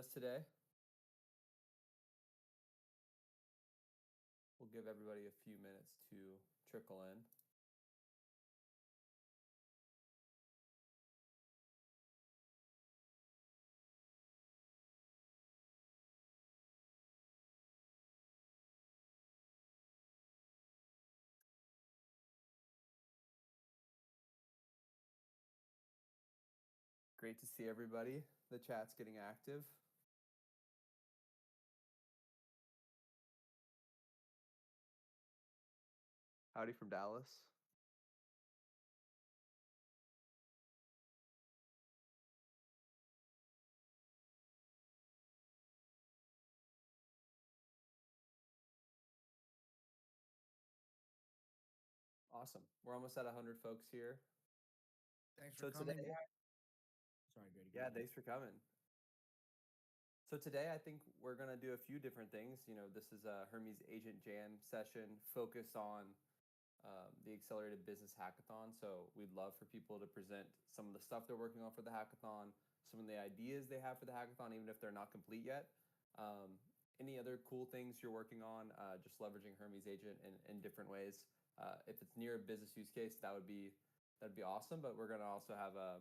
us today. We'll give everybody a few minutes to trickle in. Great to see everybody. The chat's getting active. Howdy from Dallas. Awesome. We're almost at 100 folks here. Thanks for coming. Today, sorry, Grady. Yeah, thanks for coming. So today I think we're going to do a few different things. You know, this is a Hermes Agent Jam session focused on the Accelerated Business Hackathon. So we'd love for people to present some of the stuff they're working on for the hackathon, some of the ideas they have for the hackathon, even if they're not complete yet. Any other cool things you're working on, just leveraging Hermes Agent in different ways. If it's near a business use case, that'd be awesome. But we're going to also have a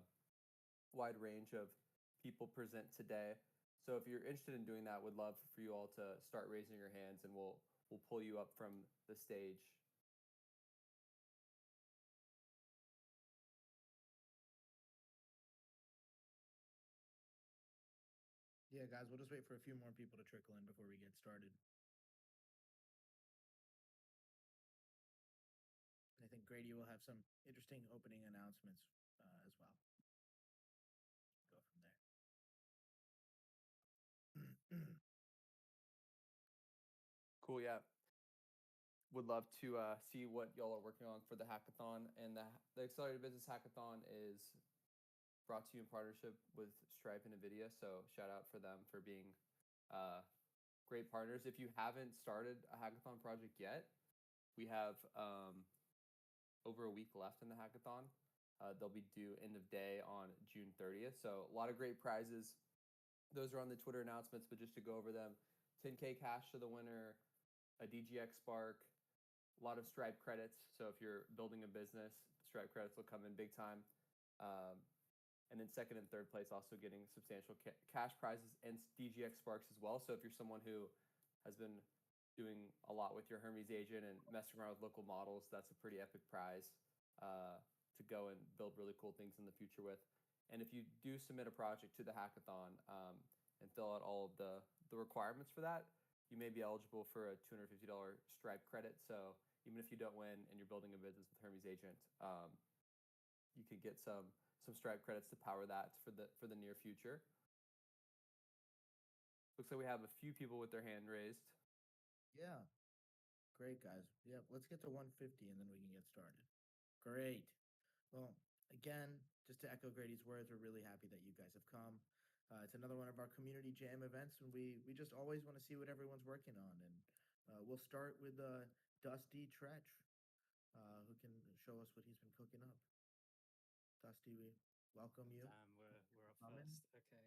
wide range of people present today. So if you're interested in doing that, would love for you all to start raising your hands, and we'll pull you up from the stage. Yeah, guys, we'll just wait for a few more people to trickle in before we get started. I think Grady will have some interesting opening announcements as well. Go from there. Cool, yeah. Would love to see what y'all are working on for the hackathon. And the Accelerated Business Hackathon is brought to you in partnership with Stripe and NVIDIA. So shout out for them for being great partners. If you haven't started a hackathon project yet, we have over a week left in the hackathon. They'll be due end of day on June 30th. So a lot of great prizes. Those are on the Twitter announcements, but just to go over them, 10K cash to the winner, a DGX Spark, a lot of Stripe credits. So if you're building a business, Stripe credits will come in big time. And then second and third place also getting substantial cash prizes and DGX Sparks as well. So if you're someone who has been doing a lot with your Hermes agent and messing around with local models, that's a pretty epic prize to go and build really cool things in the future with. And if you do submit a project to the hackathon and fill out all of the requirements for that, you may be eligible for a $250 Stripe credit. So even if you don't win and you're building a business with Hermes Agent, you could get some Stripe credits to power that for the near future. Looks like we have a few people with their hand raised. Yeah. Great, guys. Yeah, let's get to 150 and then we can get started. Great. Well, again, just to echo Grady's words, we're really happy that you guys have come. It's another one of our community jam events, and we just always want to see what everyone's working on. And we'll start with Dusty Tretch, who can show us what he's been cooking up. Dusty, we welcome you. We're up first. Okay.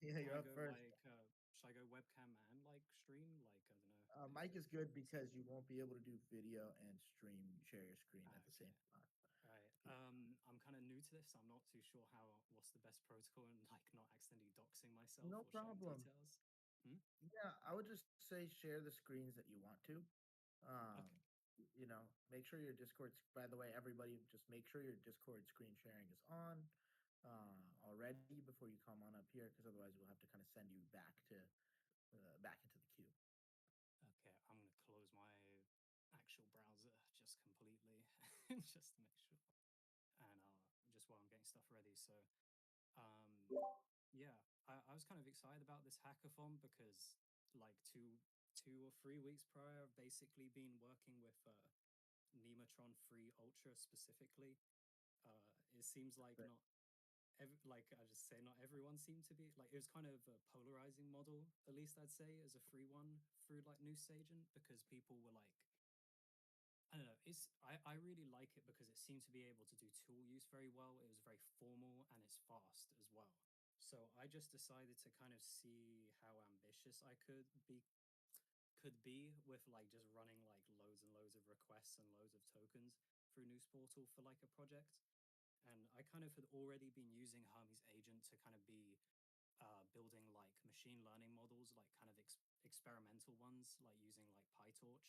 Yeah, you're up first. Should I go webcam and stream? I don't know. Mic is good because you won't be able to do video and share your screen at the same time. Right. I'm kind of new to this. So I'm not too sure what's the best protocol and not accidentally doxing myself. No or problem. Details. Yeah, I would just say share the screens that you want to. Okay. You know, make sure your Discord. By the way, everybody, just make sure your Discord screen sharing is on already before you come on up here, because otherwise we'll have to kind of send you back into the queue. Okay, I'm gonna close my actual browser just completely, just to make sure, and just while I'm getting stuff ready. So, yeah, I was kind of excited about this hackathon because two or 3 weeks prior, I've basically been working with Nemo Tron Ultra specifically. It seems like not everyone seemed to be it was kind of a polarizing model, at least I'd say, as a free one through Nous Agent, because people were I don't know, I really like it because it seemed to be able to do tool use very well. It was very formal and it's fast as well. So I just decided to kind of see how ambitious I could be with like just running like loads and loads of requests and loads of tokens through News Portal for like a project. And I kind of had already been using Hermes Agent to kind of be building like machine learning models, like kind of experimental ones, like using like PyTorch.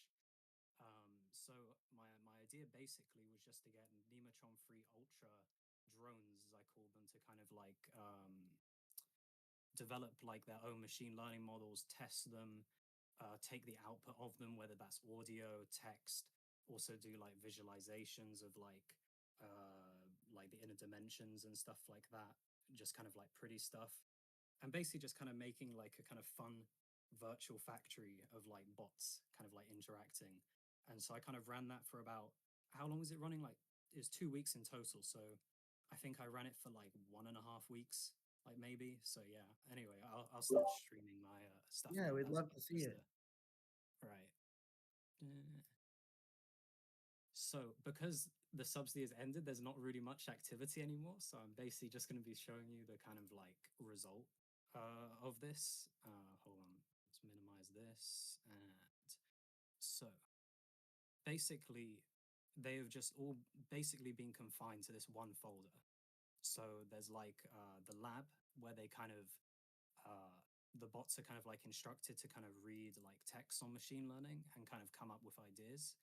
So my idea basically was just to get Nemotron 3 Ultra drones, as I call them, to kind of like develop like their own machine learning models, test them, take the output of them, whether that's audio, text, also do like visualizations of like the inner dimensions and stuff like that, just kind of like pretty stuff, and basically just kind of making like a kind of fun virtual factory of like bots kind of like interacting. And so I kind of ran that for about, how long was it running? Like it was 2 weeks in total. So I think I ran it for like 1.5 weeks, like maybe. So yeah. Anyway, I'll start streaming my stuff. Yeah, now. we'd That's love to see it. Right. So because the subsidy has ended, there's not really much activity anymore. So I'm basically just going to be showing you the kind of like result of this. Hold on, let's minimize this. And so basically, they have just all basically been confined to this one folder. So there's like the lab where they kind of the bots are kind of like instructed to kind of read like text on machine learning and kind of come up with ideas.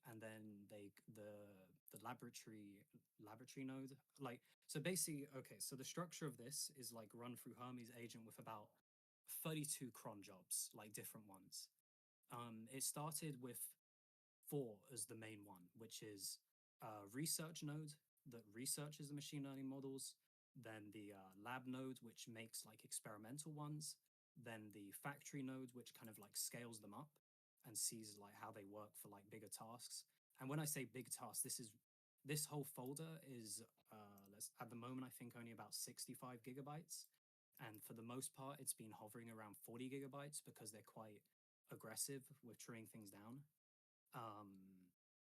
And then the laboratory node, like, so basically, okay, so the structure of this is like run through Hermes Agent with about 32 cron jobs, like different ones. It started with 4 as the main one, which is research node that researches the machine learning models, then the lab node, which makes like experimental ones, then the factory node, which kind of like scales them up and sees like how they work for like bigger tasks. And when I say big tasks, this whole folder is at the moment I think only about 65 gigabytes, and for the most part it's been hovering around 40 gigabytes because they're quite aggressive with trimming things down.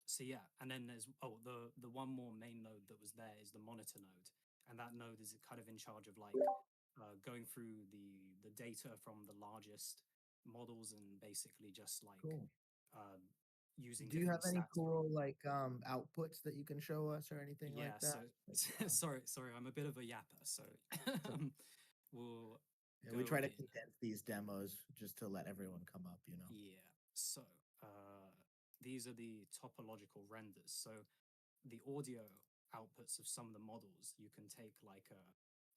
So yeah, and then there's the one more main node that was there is the monitor node, and that node is kind of in charge of like going through the data from the largest models and basically just like Cool. using. Do you have any stats cool like outputs that you can show us or anything like that? So sorry, I'm a bit of a yapper, so we'll Yeah, we try to in. condense these demos just to let everyone come up, you know. Yeah. So these are the topological renders. So the audio outputs of some of the models you can take like a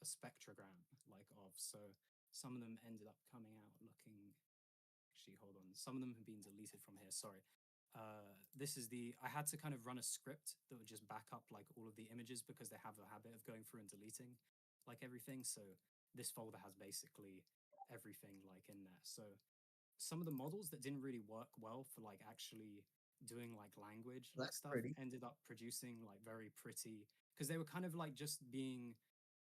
spectrogram like of. So some of them ended up coming out looking, actually hold on, some of them have been deleted from here, sorry. This is I had to kind of run a script that would just back up like all of the images because they have a habit of going through and deleting like everything. So this folder has basically everything like in there. So some of the models that didn't really work well for like actually doing like language like That's stuff pretty. ended up producing like very pretty, because they were kind of like just being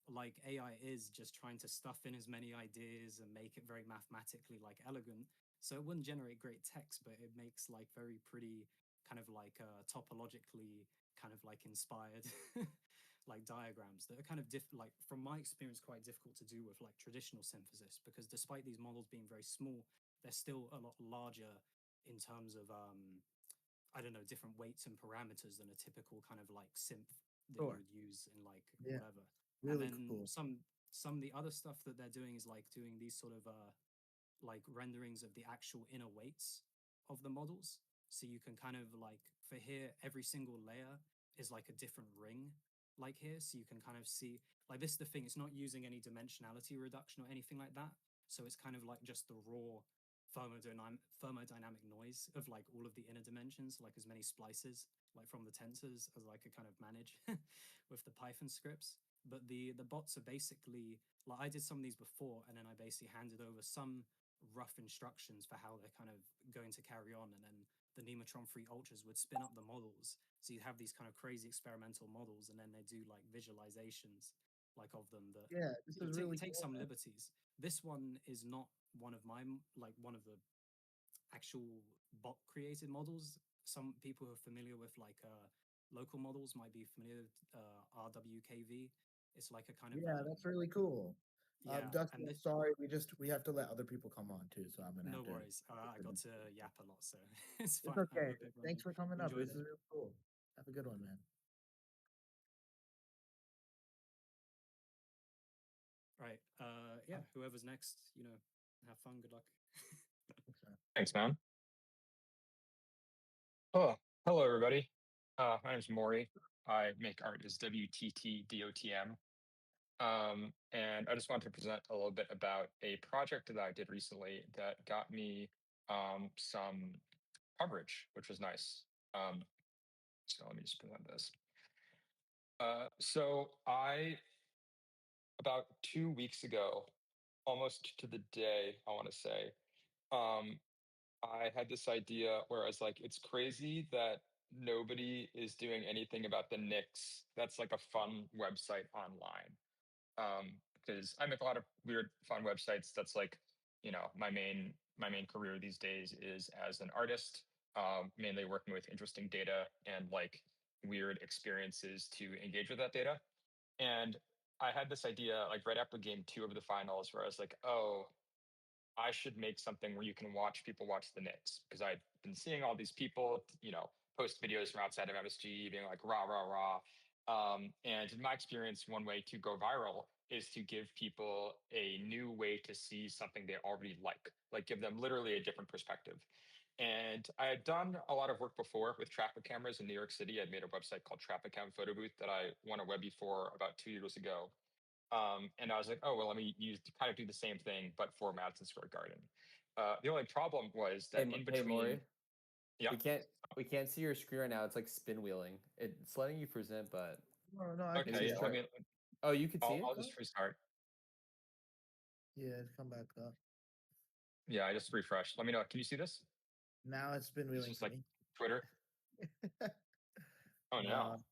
like AI is just trying to stuff in as many ideas and make it very mathematically like elegant. So it wouldn't generate great text, but it makes like very pretty kind of like topologically kind of like inspired like diagrams that are kind of like from my experience quite difficult to do with like traditional synthesis, because despite these models being very small, they're still a lot larger in terms of I don't know, different weights and parameters than a typical kind of like synth that you Sure. would use in like Yeah. whatever. Really And then cool. some of the other stuff that they're doing is like doing these sort of like renderings of the actual inner weights of the models. So you can kind of like, for here, every single layer is like a different ring like here. So you can kind of see, like this is the thing, it's not using any dimensionality reduction or anything like that. So it's kind of like just the raw thermodynamic noise of like all of the inner dimensions, like as many splices like from the tensors as I could kind of manage with the Python scripts. But the bots are basically like, I did some of these before, and then I basically handed over some rough instructions for how they're kind of going to carry on, and then the Nemotron 3 Ultras would spin up the models. So you'd have these kind of crazy experimental models, and then they do like visualizations like of them that Yeah, this is really take cool, some man. liberties. This one is not one of my like one of the actual bot created models. Some people who are familiar with like local models might be familiar with RWKV. It's like a kind of Yeah, that's really cool. Yeah, Dustin, and sorry, we have to let other people come on too, so I'm gonna no have to. worries. I got to yap a lot, so it's It's fine. I'm okay. a bit Thanks for coming up. Enjoyed This it. is real cool. Have a good one, man. Right. Yeah. Whoever's next, have fun. Good luck. Thanks, man. Thanks, man. Oh, hello, everybody. My name's Maury. I make art as WTTDOTM. And I just wanted to present a little bit about a project that I did recently that got me some coverage, which was nice. So let me just present this. So about 2 weeks ago, almost to the day, I want to say, I had this idea where I was like, it's crazy that nobody is doing anything about the Knicks. That's like a fun website online. Because I make a lot of weird, fun websites. That's like, my main career these days is as an artist, mainly working with interesting data and like weird experiences to engage with that data. And I had this idea like right after game 2 of the finals where I was like, oh, I should make something where you can watch people watch the Knicks because I've been seeing all these people, post videos from outside of MSG being like rah rah rah. And in my experience, one way to go viral is to give people a new way to see something they already like give them literally a different perspective. And I had done a lot of work before with traffic cameras in New York City. I'd made a website called Traffic Cam Photo Booth that I won a Webby for about 2 years ago. And I was like, oh, well, let me kind of do the same thing, but for Madison Square Garden. The only problem was that in Hey, between, Maury. yeah, We can't see your screen right now. It's like spin wheeling. It's letting you present, but No, I can maybe see okay, just it. try. Oh, you can see it. I'll just restart. Yeah, it's come back up. Yeah, I just refreshed. Let me know. Can you see this? Now it's been It's wheeling just to like me. Twitter. Oh no.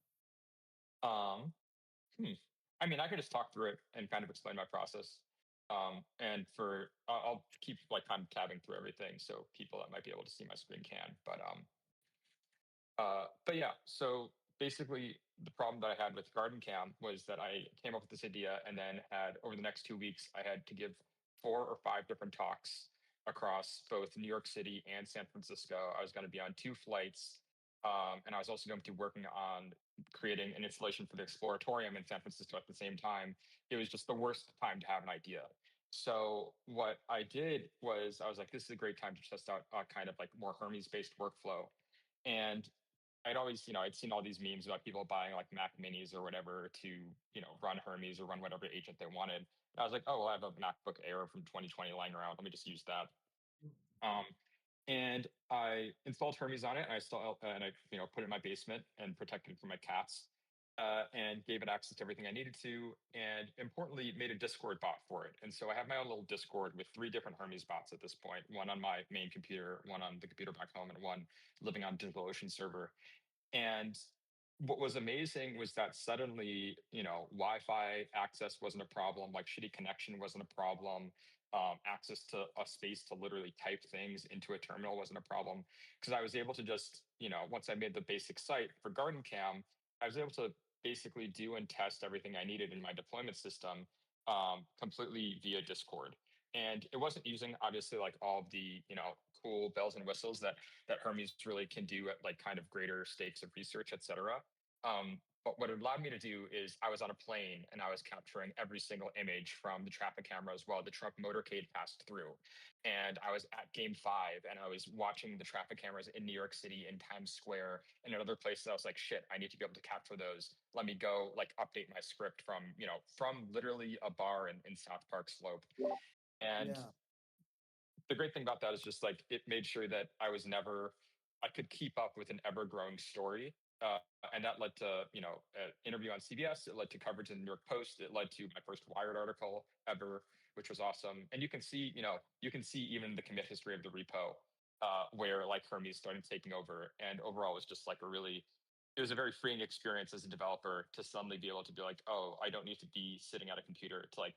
Hmm. I mean, I could just talk through it and kind of explain my process. And I'll keep like kind of tabbing through everything so people that might be able to see my screen can. But yeah, so basically the problem that I had with Garden Cam was that I came up with this idea and then had over the next 2 weeks, I had to give 4 or 5 different talks across both New York City and San Francisco. I was going to be on 2 flights. And I was also going to be working on creating an installation for the Exploratorium in San Francisco at the same time. It was just the worst time to have an idea. So what I did was I was like, this is a great time to test out a kind of like more Hermes-based workflow. And I'd always, I'd seen all these memes about people buying like Mac Minis or whatever to, run Hermes or run whatever agent they wanted. And I was like, oh, well, I have a MacBook Air from 2020 lying around. Let me just use that. And I installed Hermes on it. And I put it in my basement and protected it from my cats. And gave it access to everything I needed to, and importantly, made a Discord bot for it. And so I have my own little Discord with 3 different Hermes bots at this point: one on my main computer, one on the computer back home, and one living on DigitalOcean server. And what was amazing was that suddenly, Wi-Fi access wasn't a problem, like shitty connection wasn't a problem. Access to a space to literally type things into a terminal wasn't a problem because I was able to just, once I made the basic site for Garden Cam, I was able to basically do and test everything I needed in my deployment system completely via Discord. And it wasn't using obviously like all of the, cool bells and whistles that Hermes really can do at like kind of greater stakes of research, et cetera. But what it allowed me to do is I was on a plane and I was capturing every single image from the traffic cameras while the truck motorcade passed through. And I was at game 5 and I was watching the traffic cameras in New York City, in Times Square, and in other places. I was like, shit, I need to be able to capture those. Let me go like update my script from literally a bar in South Park Slope. And Yeah. the great thing about that is just like it made sure that I could keep up with an ever growing story. And that led to, an interview on CBS. It led to coverage in the New York Post. It led to my first Wired article ever, which was awesome. And you can see even the commit history of the repo, where like Hermes started taking over. And overall, it was just like it was a very freeing experience as a developer to suddenly be able to be like, oh, I don't need to be sitting at a computer to like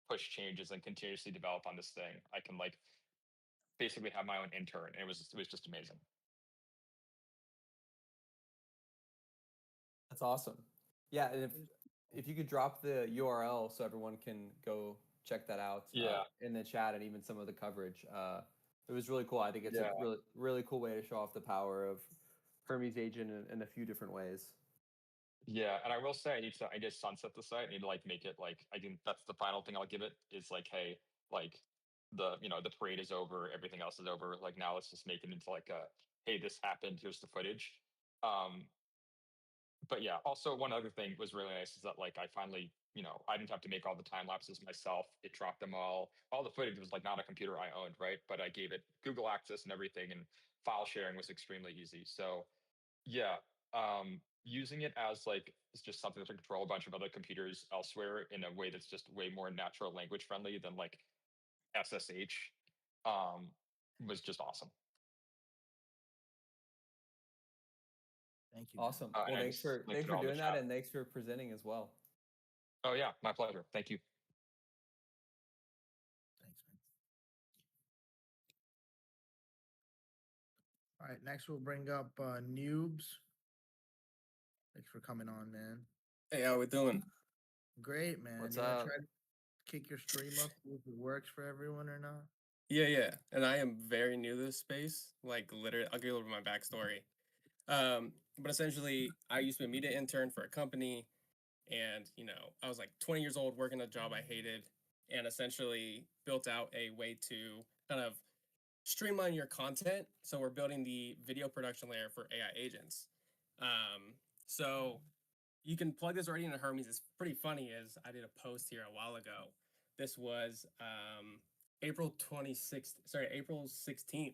push changes and continuously develop on this thing. I can like basically have my own intern. And it was just amazing. That's awesome. Yeah, and if you could drop the URL so everyone can go check that out Yeah. in the chat and even some of the coverage. It was really cool. I think it's a really cool way to show off the power of Hermes Agent in a few different ways. Yeah, and I will say I just sunset the site. I need to like make it like I think that's the final thing I'll give it is like, hey, like the the parade is over, everything else is over. Like now let's just make it into like a hey, this happened, here's the footage. But yeah, also one other thing was really nice is that like I finally, I didn't have to make all the time lapses myself. It dropped them all. All the footage was like not a computer I owned, right? But I gave it Google access and everything, and file sharing was extremely easy. So yeah, using it as like it's just something to control a bunch of other computers elsewhere in a way that's just way more natural language friendly than like SSH was just awesome. Thank you. Man. Awesome. Well, thanks for doing that, and thanks for presenting as well. Oh yeah, my pleasure. Thank you. Thanks, man. All right, next we'll bring up Newbs. Thanks for coming on, man. Hey, how we doing? Great, man. What's you up? Try to kick your stream up, see if it works for everyone or not? Yeah. And I am very new to this space. Like literally, I'll give a little bit of my backstory. But essentially, I used to be a media intern for a company, and I was like 20 years old working a job I hated, and essentially built out a way to kind of streamline your content. So we're building the video production layer for AI agents. So you can plug this already into Hermes. It's pretty funny is I did a post here a while ago. This was April 16th.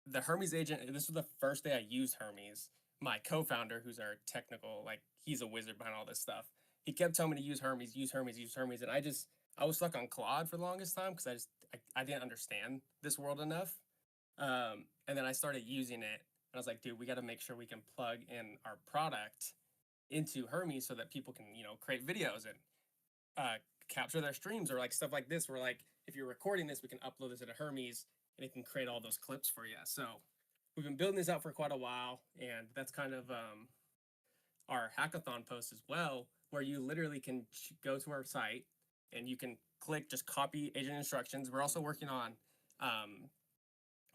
The Hermes agent, this was the first day I used Hermes. My co-founder, who's our technical, like he's a wizard behind all this stuff. He kept telling me to use Hermes. And I was stuck on Claude for the longest time because I didn't understand this world enough. And then I started using it. And I was like, dude, we got to make sure we can plug in our product into Hermes so that people can, create videos and capture their streams or like stuff like this. Where like, if you're recording this, we can upload this into Hermes and it can create all those clips for you. So we've been building this out for quite a while. And that's kind of our hackathon post as well, where you literally can go to our site and you can click, just copy agent instructions. We're also working on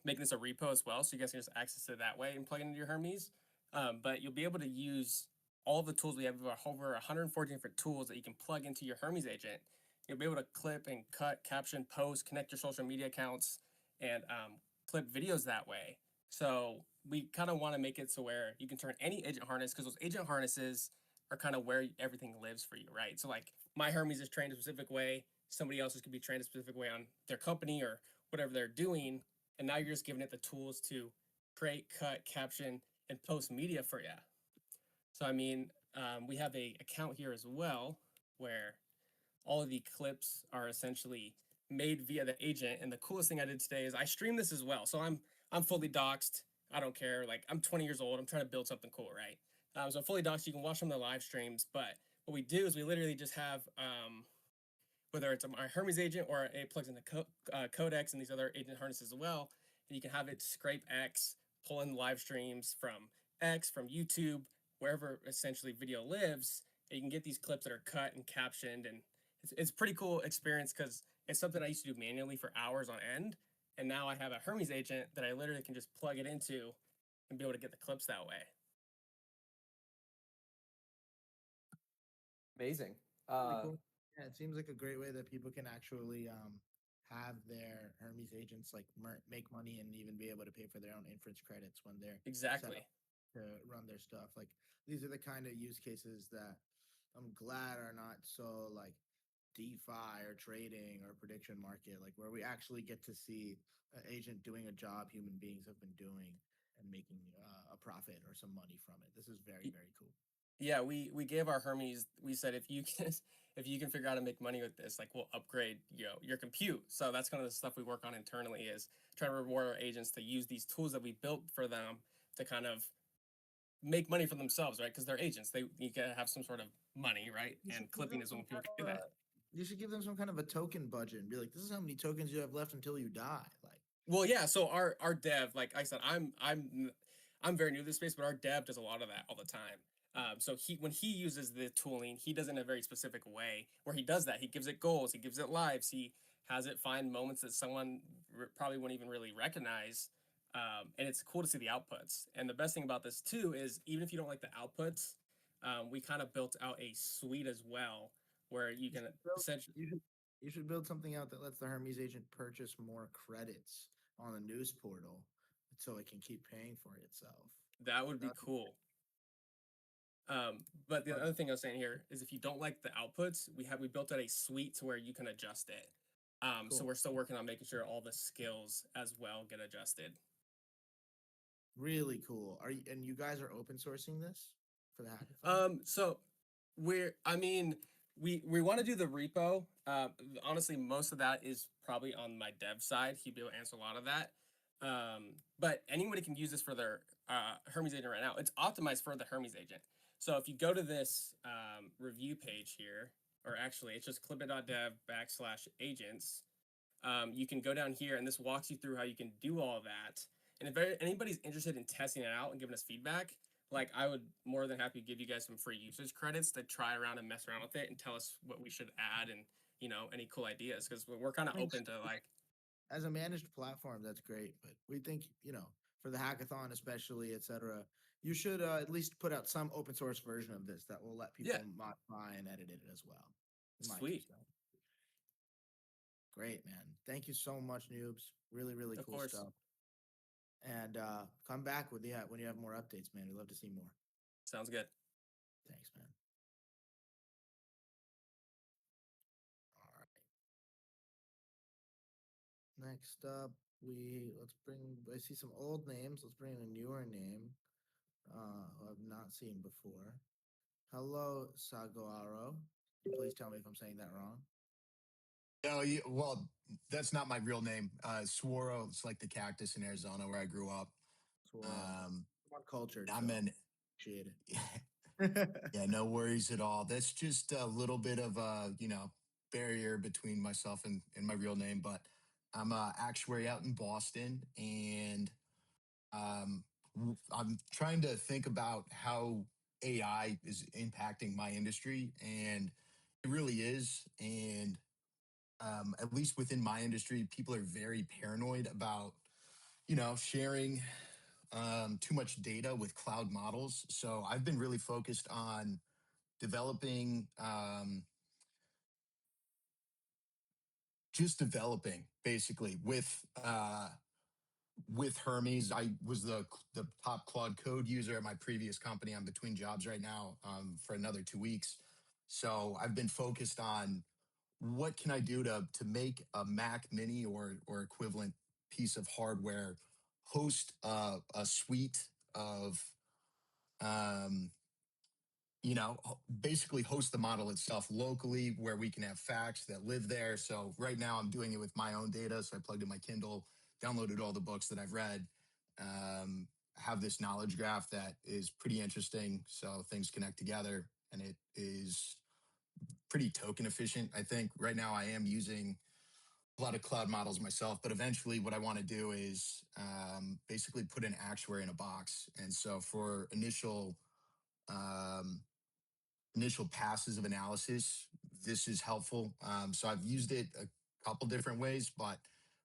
making this a repo as well, so you guys can just access it that way and plug it into your Hermes. But you'll be able to use all the tools. We have over 140 different tools that you can plug into your Hermes agent. You'll be able to clip and cut, caption, post, connect your social media accounts, and clip videos that way. So we kind of want to make it so where you can turn any agent harness, because those agent harnesses are kind of where everything lives for you, right? So like my Hermes is trained a specific way, somebody else's could be trained a specific way on their company or whatever they're doing. And now you're just giving it the tools to create, cut, caption, and post media for you. So, I mean, we have a account here as well where all of the clips are essentially made via the agent. And the coolest thing I did today is I stream this as well. So I'm fully doxed. I don't care. Like I'm 20 years old. I'm trying to build something cool, right? So fully doxed. You can watch some of the live streams. But what we do is we literally just have whether it's our Hermes agent or it plugs into Codex and these other agent harnesses as well. And you can have it scrape X, pull in live streams from X, from YouTube, wherever essentially video lives. And you can get these clips that are cut and captioned. And it's a pretty cool experience because it's something I used to do manually for hours on end. And now I have a Hermes agent that I literally can just plug it into and be able to get the clips that way. Amazing. Really cool. Yeah, it seems like a great way that people can actually have their Hermes agents like make money and even be able to pay for their own inference credits when they're exactly to run their stuff. Like these are the kind of use cases that I'm glad are not so like DeFi or trading or prediction market, like where we actually get to see an agent doing a job human beings have been doing and making a profit or some money from it. This is very, very cool. Yeah, we gave our Hermes. We said if you can figure out how to make money with this, like we'll upgrade your compute. So that's kind of the stuff we work on internally is trying to reward our agents to use these tools that we built for them to kind of make money for themselves, right? Because they're agents. You can have some sort of money, right? And clipping is when people can do that. You should give them some kind of a token budget and be like, this is how many tokens you have left until you die. Like, well, yeah. So our dev, like I said, I'm very new to this space, but our dev does a lot of that all the time. So when he uses the tooling, he does it in a very specific way where he does that. He gives it goals, he gives it lives, he has it find moments that someone probably wouldn't even really recognize. And it's cool to see the outputs. And the best thing about this too is even if you don't like the outputs, we kind of built out a suite as well where you can essentially. You should build something out that lets the Hermes agent purchase more credits on the news portal so it can keep paying for itself. That would be cool. But the other thing I was saying here is if you don't like the outputs, we built out a suite to where you can adjust it. Cool. So we're still working on making sure all the skills as well get adjusted. Really cool. And you guys are open sourcing this for the hackathon? So we want to do the repo. Honestly, most of that is probably on my dev side. He'd be able to answer a lot of that. But anybody can use this for their Hermes agent right now. It's optimized for the Hermes agent. So if you go to this review page here, or actually it's just clipit.dev/agents, you can go down here and this walks you through how you can do all that. And if anybody's interested in testing it out and giving us feedback, like I would more than happy to give you guys some free usage credits to try around and mess around with it and tell us what we should add and, any cool ideas. Because we're kind of open to like. As a managed platform, that's great. But we think, for the hackathon especially, et cetera, you should at least put out some open source version of this that will let people modify and edit it as well. Sweet. Great, man. Thank you so much, Newbs. Really, really cool stuff. And come back when you have more updates, man. We'd love to see more. Sounds good. Thanks, man. All right. Next up, I see some old names. Let's bring in a newer name I've not seen before. Hello, Sagalaro. Please tell me if I'm saying that wrong. No, well, that's not my real name. Sworrow, it's like the cactus in Arizona where I grew up. Cultured. Appreciate it. Yeah, no worries at all. That's just a little bit of a, barrier between myself and my real name. But I'm an actuary out in Boston, and I'm trying to think about how AI is impacting my industry, and it really is. And at least within my industry, people are very paranoid about, sharing too much data with cloud models. So I've been really focused on developing, basically with Hermes. I was the top Claude Code user at my previous company. I'm between jobs right now for another 2 weeks. So I've been focused on what can I do to make a Mac Mini or equivalent piece of hardware host a suite of, basically host the model itself locally where we can have facts that live there. So right now I'm doing it with my own data. So I plugged in my Kindle, downloaded all the books that I've read, have this knowledge graph that is pretty interesting. So things connect together, and it is pretty token efficient. I think right now I am using a lot of cloud models myself, but eventually what I want to do is basically put an actuary in a box. And so for initial passes of analysis, this is helpful. So I've used it a couple different ways, but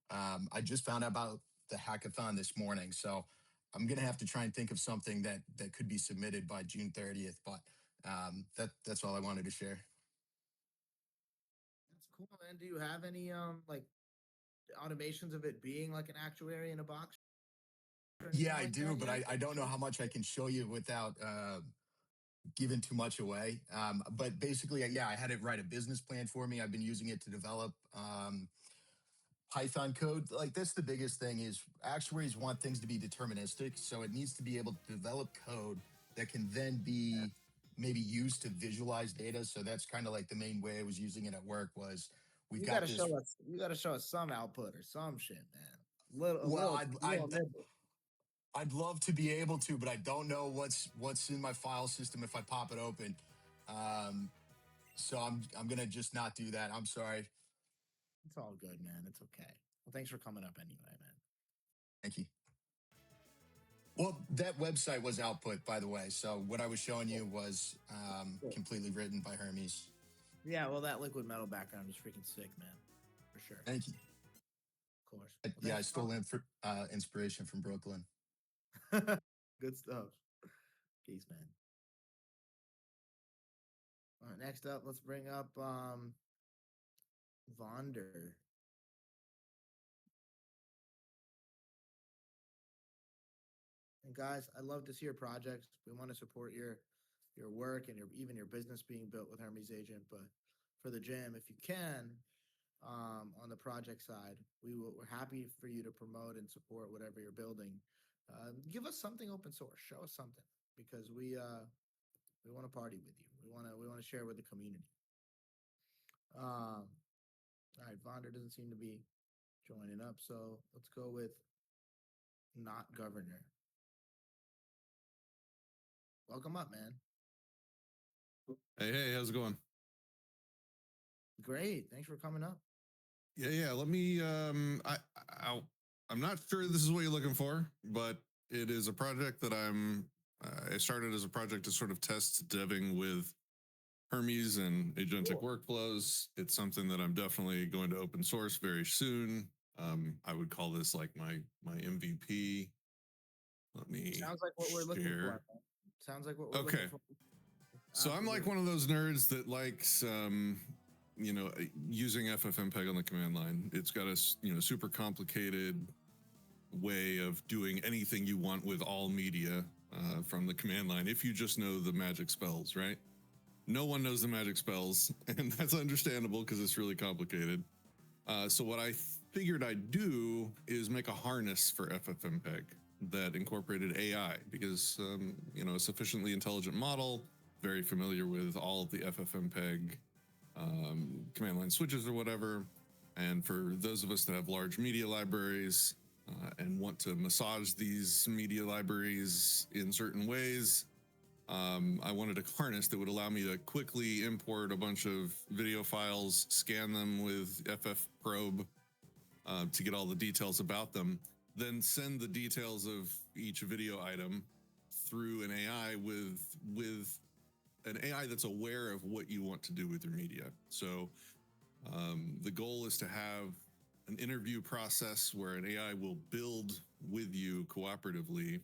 I just found out about the hackathon this morning. So I'm going to have to try and think of something that could be submitted by June 30th. But that's all I wanted to share. That's cool, man. Do you have any like automations of it being like an actuary in a box? Yeah, I do, but I don't know how much I can show you without giving too much away. But basically, yeah, I had it write a business plan for me. I've been using it to develop Python code. Like, that's the biggest thing is actuaries want things to be deterministic. So it needs to be able to develop code that can then be maybe used to visualize data. So that's kind of like the main way I was using it at work was You gotta show us some output or some shit, man. I'd love to be able to, but I don't know what's in my file system if I pop it open. So I'm gonna just not do that. I'm sorry. It's all good, man. It's okay. Well, thanks for coming up anyway, man. Thank you. Well, that website was output, by the way. So what I was showing you was Cool. completely written by Hermes. Yeah, well, that liquid metal background is freaking sick, man. For sure. Thank you. Of course. Yeah, I stole inspiration from Brooklyn. Good stuff. Peace, man. All right, next up, let's bring up Vonder. And guys, I love to see your projects. We want to support your work and even your business being built with Hermes Agent. But for the jam, if you can, on the project side, we're happy for you to promote and support whatever you're building. Give us something open source. Show us something because we want to party with you. We want to share with the community. All right, Vonder doesn't seem to be joining up, so let's go with not governor. Welcome up, man. Hey, how's it going? Great, thanks for coming up. Yeah. Let me. I'm not sure this is what you're looking for, but it is a project that I started as a project to sort of test deving with Hermes and agentic workflows. It's something that I'm definitely going to open source very soon. I would call this like my MVP. Let me. Sounds like what we're looking for. Man. Sounds like what we're looking for. So I'm like one of those nerds that likes, using FFmpeg on the command line. It's got a, super complicated way of doing anything you want with all media from the command line. If you just know the magic spells, right? No one knows the magic spells, and that's understandable because it's really complicated. So what I figured I'd do is make a harness for FFmpeg that incorporated AI because, a sufficiently intelligent model, very familiar with all of the FFmpeg command line switches or whatever. And for those of us that have large media libraries and want to massage these media libraries in certain ways, I wanted a harness that would allow me to quickly import a bunch of video files, scan them with FFprobe to get all the details about them, then send the details of each video item through an AI with an AI that's aware of what you want to do with your media. So the goal is to have an interview process where an AI will build with you cooperatively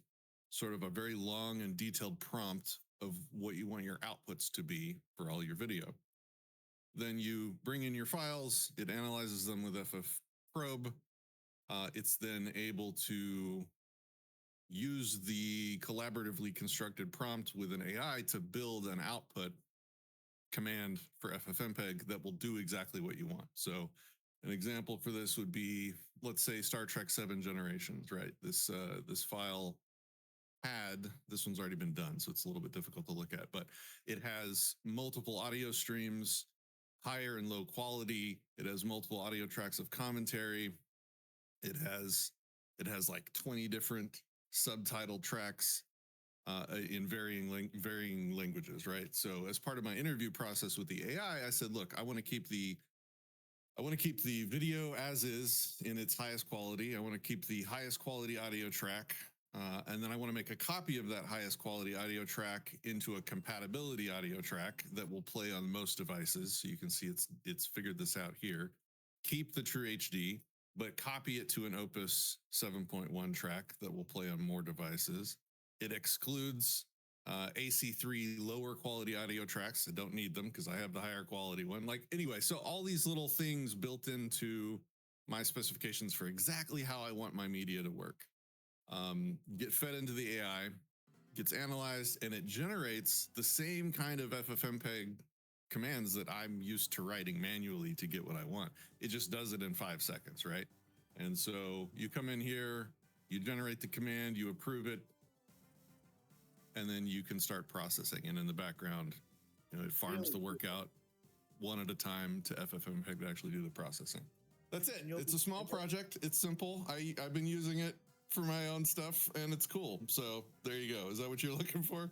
sort of a very long and detailed prompt of what you want your outputs to be for all your video. Then you bring in your files, it analyzes them with FFprobe. It's then able to use the collaboratively constructed prompt with an AI to build an output command for FFmpeg that will do exactly what you want. So an example for this would be, let's say Star Trek 7 Generations, right? This file this one's already been done, so it's a little bit difficult to look at, but it has multiple audio streams, higher and low quality. It has multiple audio tracks of commentary. It has like 20 different subtitle tracks in varying languages, right? So as part of my interview process with the AI, I said, look, I want to keep the video as is in its highest quality. I want to keep the highest quality audio track. And then I want to make a copy of that highest quality audio track into a compatibility audio track that will play on most devices. So you can see it's figured this out here. Keep the true HD, but copy it to an Opus 7.1 track that will play on more devices. It excludes AC3 lower quality audio tracks. I don't need them because I have the higher quality one. Anyway, so all these little things built into my specifications for exactly how I want my media to work. Get fed into the AI, gets analyzed, and it generates the same kind of FFmpeg commands that I'm used to writing manually to get what I want. It just does it in 5 seconds, right? And so you come in here, you generate the command, you approve it, and then you can start processing. And in the background, it farms the workout one at a time to FFmpeg to actually do the processing. That's it. It's a small project. It's simple. I've been using it for my own stuff, and it's cool. So there you go. Is that what you're looking for?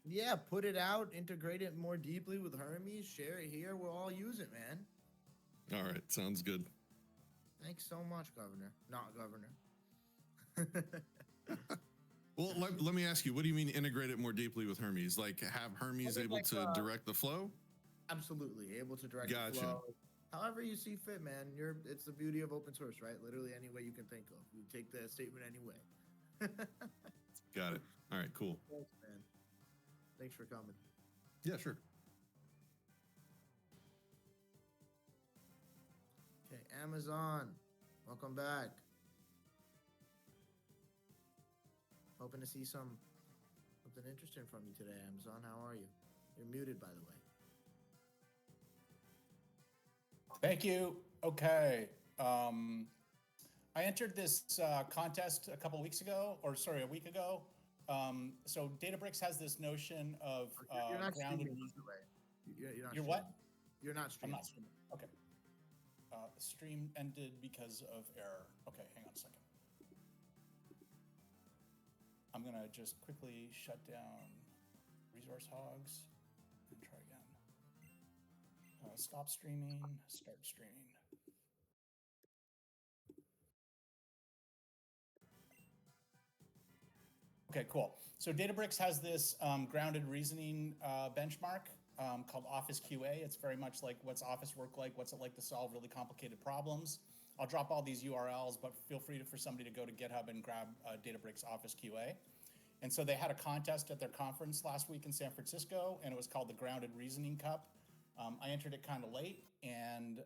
Yeah, put it out, integrate it more deeply with Hermes, share it here. We'll all use it, man. All right, sounds good. Thanks so much, Governor. Not Governor. Well, let me ask you, what do you mean integrate it more deeply with Hermes? Like have Hermes able to direct the flow? Absolutely, able to direct the flow. However you see fit, man. It's the beauty of open source, right? Literally any way you can think of. You take the statement any way. Got it. All right, cool. Thanks, man. Thanks for coming. Yeah, sure. Okay, Amazon, welcome back. Hoping to see something interesting from you today, Amazon. How are you? You're muted, by the way. Thank you. Okay. I entered this contest a week ago. So Databricks has this notion of you're not grounded. You're not You're what? You're not streaming. I'm not streaming. Okay. Stream ended because of error. Okay, hang on a second. I'm gonna just quickly shut down resource hogs and try again. Stop streaming, start streaming. Okay, cool. So Databricks has this grounded reasoning benchmark called Office QA. It's very much like what's Office work like, what's it like to solve really complicated problems. I'll drop all these URLs, but feel free for somebody to go to GitHub and grab Databricks Office QA. And so they had a contest at their conference last week in San Francisco, and it was called the Grounded Reasoning Cup. I entered it kind of late, and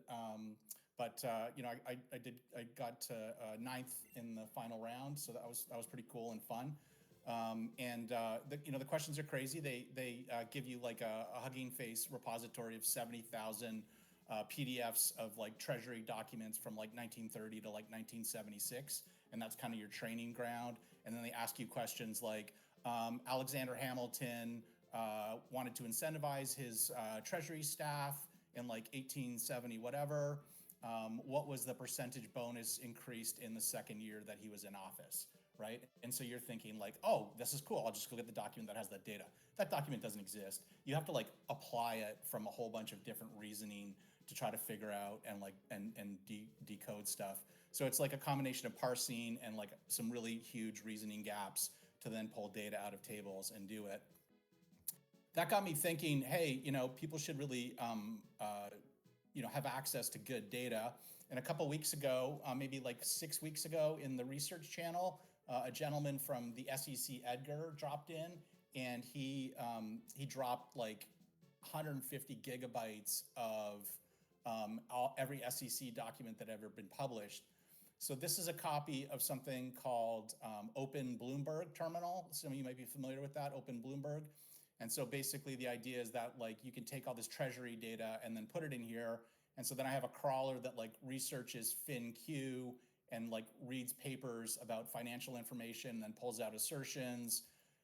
you know, I got to 9th in the final round, so that was pretty cool and fun. You know, the questions are crazy. They give you like a Hugging Face repository of 70,000 PDFs of like treasury documents from like 1930 to like 1976, and that's kind of your training ground. And then they ask you questions like Alexander Hamilton wanted to incentivize his treasury staff in like 1870 whatever. What was the percentage bonus increased in the second year that he was in office, right? And so you're thinking like, oh, this is cool. I'll just go get the document that has that data. That document doesn't exist. You have to like apply it from a whole bunch of different reasoning to try to figure out and decode stuff. So it's like a combination of parsing and like some really huge reasoning gaps to then pull data out of tables and do it. That got me thinking, hey, you know, people should really, you know, have access to good data. And a couple weeks ago, maybe like 6 weeks ago in the research channel, a gentleman from the SEC EDGAR dropped in, and he dropped like 150 gigabytes of every SEC document that ever been published. So this is a copy of something called Open Bloomberg Terminal. Some of you might be familiar with that, Open Bloomberg. And so basically the idea is that like you can take all this treasury data and then put it in here. And so then I have a crawler that like researches FinQ and like reads papers about financial information and then pulls out assertions.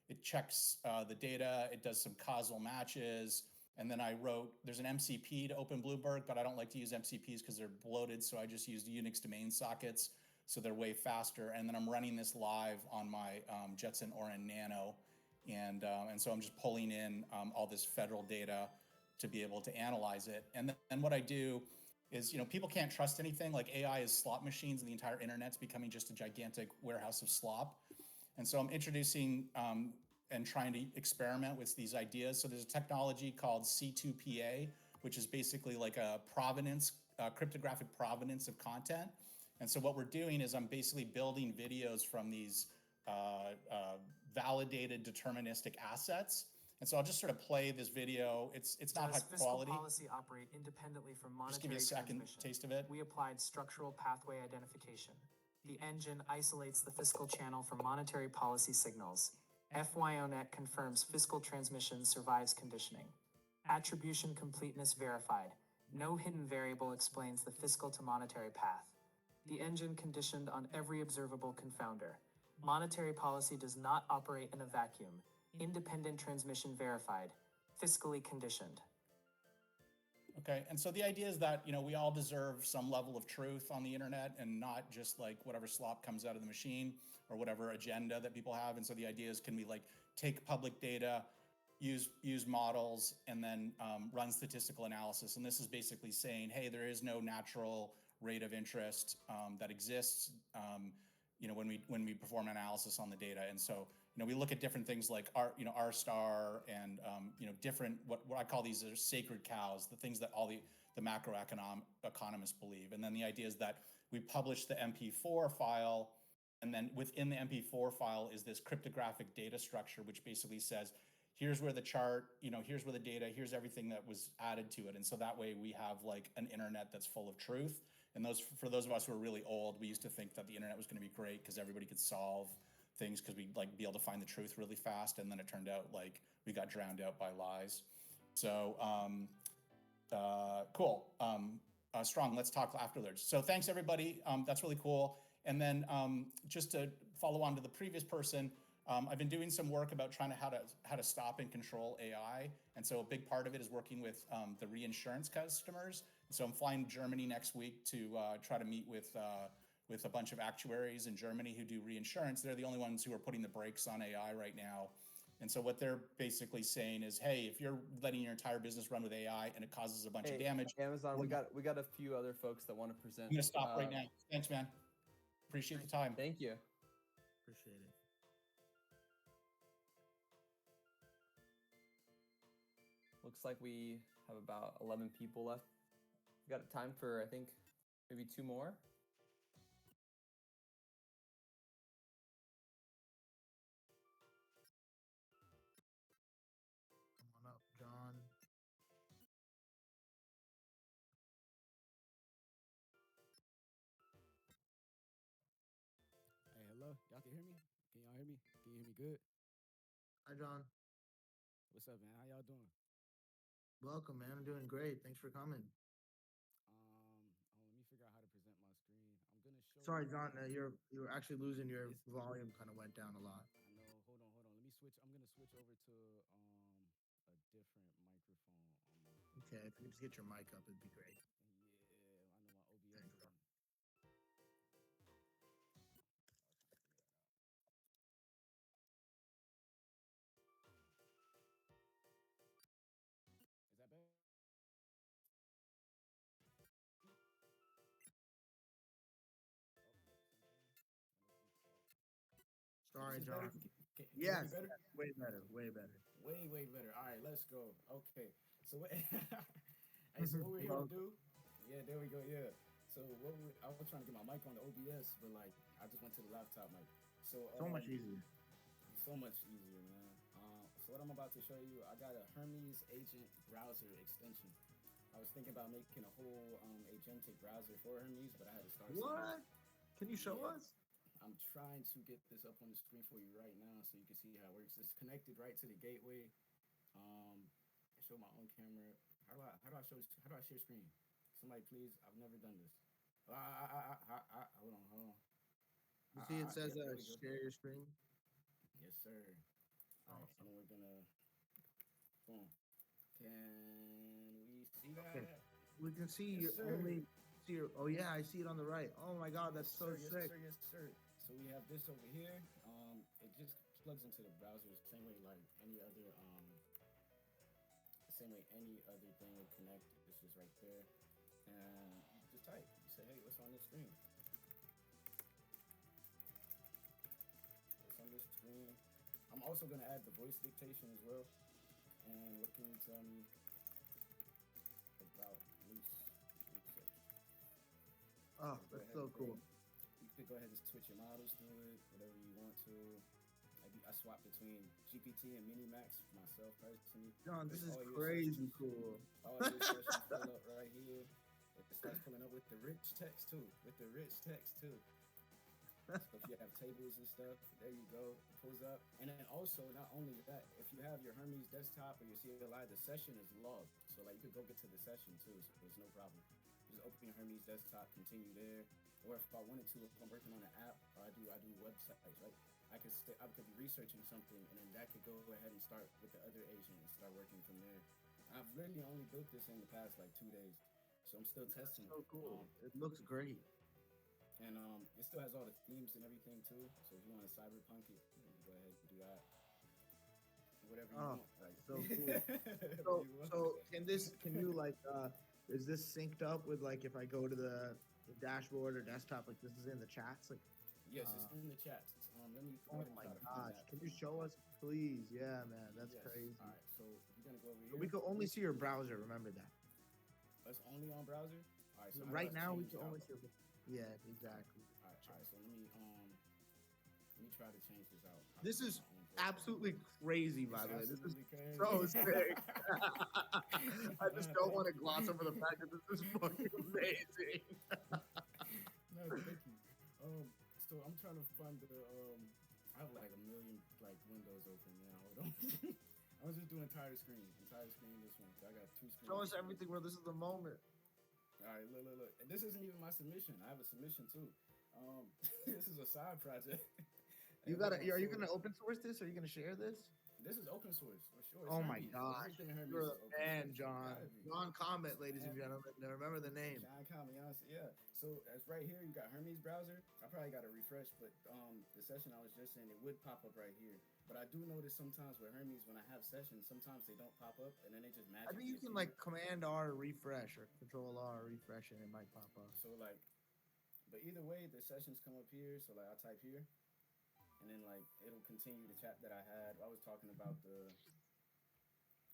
It checks the data, it does some causal matches. And then I wrote, there's an MCP to Open Bloomberg, but I don't like to use MCPs because they're bloated. So I just used Unix domain sockets. So they're way faster. And then I'm running this live on my Jetson Nano. And so I'm just pulling in all this federal data to be able to analyze it. And then what I do is, you know, people can't trust anything. Like AI is slot machines and the entire internet's becoming just a gigantic warehouse of slop. And so I'm introducing and trying to experiment with these ideas. So there's a technology called C2PA, which is basically like a provenance, cryptographic provenance of content. And so what we're doing is I'm basically building videos from these validated deterministic assets. And so I'll just sort of play this video. It's not high quality. Does fiscal policy operate independently from monetary Just give me a second transmission? taste of it. We applied structural pathway identification. The engine isolates the fiscal channel from monetary policy signals. FYONet confirms fiscal transmission survives conditioning. Attribution completeness verified. No hidden variable explains the fiscal to monetary path. The engine conditioned on every observable confounder. Monetary policy does not operate in a vacuum. Independent transmission verified. Fiscally conditioned. Okay, and so the idea is that, you know, we all deserve some level of truth on the internet and not just like whatever slop comes out of the machine or whatever agenda that people have. And so the idea is, can we like take public data, use models, and then run statistical analysis? And this is basically saying, hey, there is no natural rate of interest that exists. when we perform analysis on the data. And so, we look at different things like R star and, different, what I call these are sacred cows, the things that all the economists believe. And then the idea is that we publish the MP4 file, and then within the MP4 file is this cryptographic data structure, which basically says, here's where the chart, here's where the data, here's everything that was added to it. And so that way we have like an internet that's full of truth. And for those of us who are really old, we used to think that the internet was going to be great because everybody could solve things because we'd like be able to find the truth really fast. And then it turned out like we got drowned out by lies. So cool. Strong, let's talk afterwards. So thanks everybody. That's really cool. And then just to follow on to the previous person, I've been doing some work about trying to how to stop and control AI. And so a big part of it is working with the reinsurance customers. So I'm flying to Germany next week to try to meet with a bunch of actuaries in Germany who do reinsurance. They're the only ones who are putting the brakes on AI right now. And so what they're basically saying is, hey, if you're letting your entire business run with AI and it causes a bunch of damage, Amazon, we got a few other folks that want to present. I'm gonna stop right now. Thanks, man. Appreciate the time. Thank you. Appreciate it. Looks like we have about 11 people left. We got time for, I think, maybe 2 more. Come on up, John. Hey, hello. Y'all can hear me? Can y'all hear me? Can you hear me good? Hi, John. What's up, man? How y'all doing? Welcome, man. I'm doing great. Thanks for coming. Let me figure out how to present my screen. I'm gonna show. Sorry, John. You're actually losing your volume. Kind of went down a lot. I know. Hold on. Let me switch. I'm gonna switch over to a different microphone on my. Okay, if you could just get your mic up, it'd be great. Yeah, I know my OBS. Is that better? Sorry, John. Yes. Better? Way better. Way better. Way better. All right, let's go. Okay. So what? Hey, so what we're here to do? Yeah, there we go. Yeah. So I was trying to get my mic on the OBS, but like I just went to the laptop mic. So much easier. So much easier, man. So what I'm about to show you, I got a Hermes Agent browser extension. I was thinking about making a whole agentic browser for Hermes, but I had to start. What? Can you show us? I'm trying to get this up on the screen for you right now so you can see how it works. It's connected right to the gateway. I show my own camera. How do I share screen? Somebody please. I've never done this. Hold on. You see it says share your screen? Yes, sir. All right, and then we're gonna boom. Can we see that? Okay. We can see yes, only see your, oh yeah, I see it on the right. Oh my god, that's so sick. Yes, sir. So we have this over here. It just plugs into the browser the same way like any other thing would connect. It's just right there. And you just type. You say, hey, what's on this screen? What's on this screen? I'm also gonna add the voice dictation as well. And what can you tell me about Nous Research? Oh, that's so cool. You could go ahead and switch your models to it, whatever you want to. I swap between GPT and Minimax myself personally. John, this is crazy cool. All your sessions pull up right here. It starts pulling up with the rich text too. So if you have tables and stuff, there you go. It pulls up. And then also, not only that, if you have your Hermes desktop or your CLI, the session is logged. So like you could go get to the session too, so there's no problem. Just open your Hermes desktop, continue there. Or if I wanted to, if I'm working on an app or I do websites, right? I could be researching something and then that could go ahead and start with the other agent and start working from there. I've literally only built this in the past like 2 days. So I'm still testing. So cool. It looks great. And it still has all the themes and everything too. So if you want to cyberpunk it, you can go ahead and do that. Whatever you want. Like. So cool. so can you like is this synced up with like if I go to the dashboard or desktop, like this is in the chats? Like Yes, it's in the chat. Let me go Oh ahead and my try to find gosh! that. Can you show us, please? Yeah, man, that's Yes. crazy. All right, so we're gonna go over here. We could only see your browser. Remember that. It's only on browser. All right, so Right how now, do I we change can out? only see. Yeah, exactly. All right. So let me try to change this out. This is absolutely crazy, by the way. This is crazy. so sick. I just don't want to gloss over the fact that this is fucking amazing. No, thank you. So I'm trying to find the I have like a million like windows open now. Hold on. I was just doing entire screen this one. I got 2 screens. Show us everything, bro. This is the moment. All right, look. And this isn't even my submission. I have a submission too. This is a side project. You gotta. Are you gonna open source this? Are you gonna share this? This is open source for sure. It's Oh my Hermes. gosh, Everything Hermes you're is the open man, source. John. Gotta be. John Comet, ladies and gentlemen. Now remember the name. John Comet, yeah. So as right here, you got Hermes browser. I probably got to refresh, but the session I was just in, it would pop up right here. But I do notice sometimes with Hermes, when I have sessions, sometimes they don't pop up, and then they just magically. I think you can like Command R refresh or Control R refresh, and it might pop up. So like, but either way, the sessions come up here. So like, I type here, and then like it'll continue the chat that I had. I was talking about the.